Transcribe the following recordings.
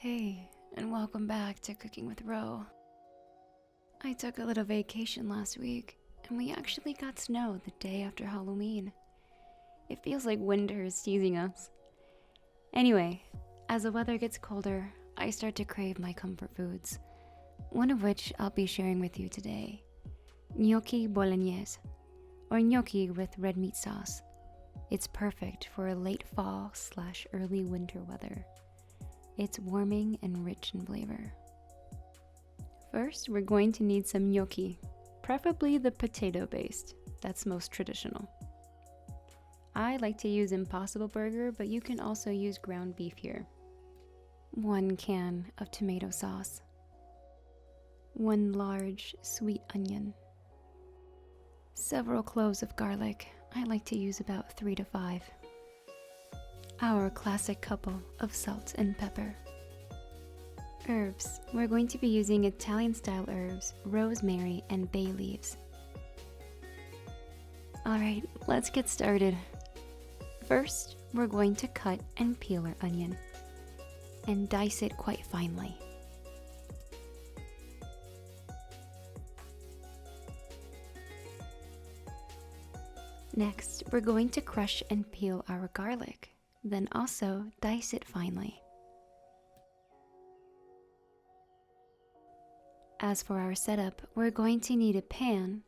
Hey, and welcome back to Cooking with Ro. I took a little vacation last week, and we actually got snow the day after Halloween. It feels like winter is teasing us. Anyway, as the weather gets colder, I start to crave my comfort foods, one of which I'll be sharing with you today. Gnocchi Bolognese, or gnocchi with red meat sauce. It's perfect for late fall/early winter weather. It's warming and rich in flavor. First, we're going to need some gnocchi, preferably the potato-based. That's most traditional. I like to use Impossible Burger, but you can also use ground beef here. 1 can of tomato sauce. 1 large sweet onion. Several cloves of garlic. I like to use about 3 to 5. Our classic couple of salt and pepper. Herbs. We're going to be using Italian-style herbs, rosemary, and bay leaves. Alright, let's get started. First, we're going to cut and peel our onion and dice it quite finely. Next, we're going to crush and peel our garlic. Then also dice it finely. As for our setup, we're going to need a pan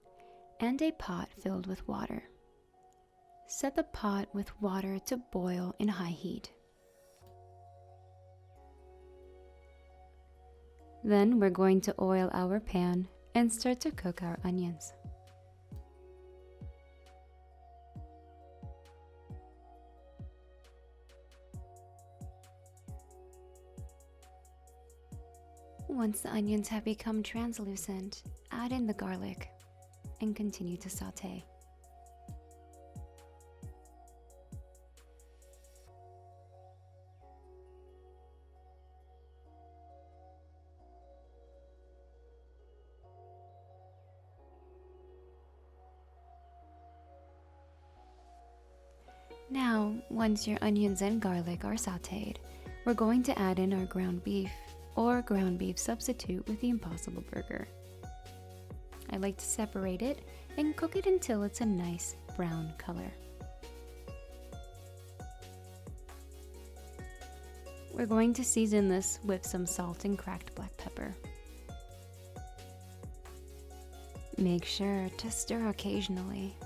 and a pot filled with water. Set the pot with water to boil in high heat. Then we're going to oil our pan and start to cook our onions. Once the onions have become translucent, add in the garlic and continue to saute. Now, once your onions and garlic are sauteed, we're going to add in our ground beef or ground beef substitute with the Impossible Burger. I like to separate it and cook it until it's a nice brown color. We're going to season this with some salt and cracked black pepper. Make sure to stir occasionally.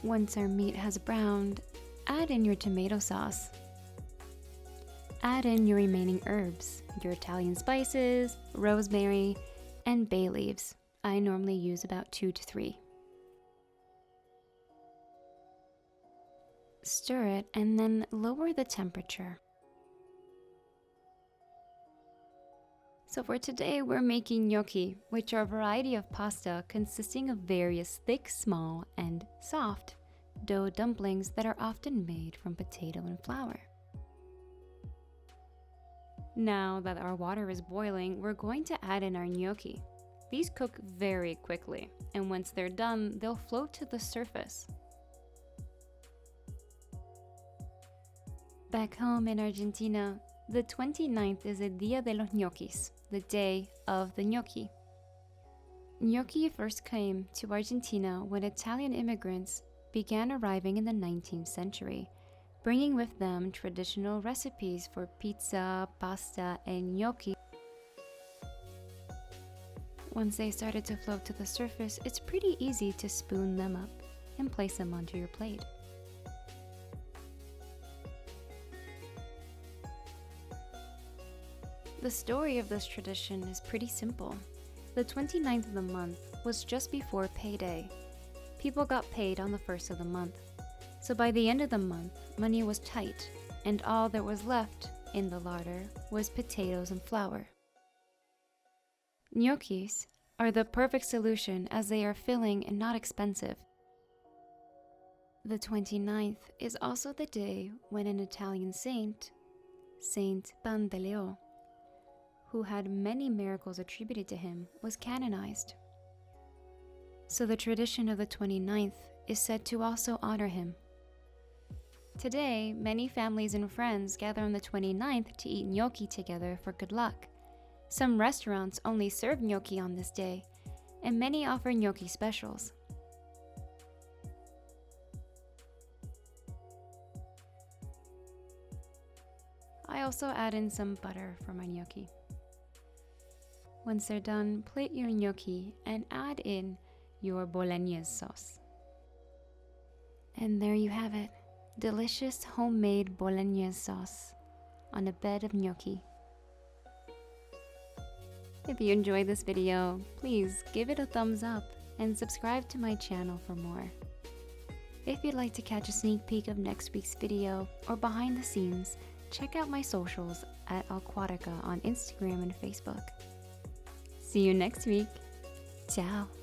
Once our meat has browned, add in your tomato sauce. Add in your remaining herbs, your Italian spices, rosemary, and bay leaves. I normally use about 2 to 3. Stir it and then lower the temperature. So for today, we're making gnocchi, which are a variety of pasta consisting of various thick, small, and soft dough dumplings that are often made from potato and flour. Now that our water is boiling, we're going to add in our gnocchi. These cook very quickly, and once they're done, they'll float to the surface. Back home in Argentina, the 29th is el Día de los Ñoquis, the day of the gnocchi. Gnocchi first came to Argentina when Italian immigrants began arriving in the 19th century, bringing with them traditional recipes for pizza, pasta, and gnocchi. Once they started to float to the surface, it's pretty easy to spoon them up and place them onto your plate. The story of this tradition is pretty simple. The 29th of the month was just before payday. People got paid on the 1st of the month. So by the end of the month, money was tight, and all that was left in the larder was potatoes and flour. Gnocchis are the perfect solution as they are filling and not expensive. The 29th is also the day when an Italian saint, Saint Pantaleo, who had many miracles attributed to him, was canonized. So the tradition of the 29th is said to also honor him Today, many families and friends gather on the 29th to eat gnocchi together for good luck. Some restaurants only serve gnocchi on this day, and many offer gnocchi specials. I also add in some butter for my gnocchi. Once they're done, plate your gnocchi and add in your bolognese sauce. And there you have it, delicious homemade bolognese sauce on a bed of gnocchi. If you enjoyed this video, please give it a thumbs up and subscribe to my channel for more. If you'd like to catch a sneak peek of next week's video or behind the scenes, check out my socials at Aquatica on Instagram and Facebook. See you next week. Ciao.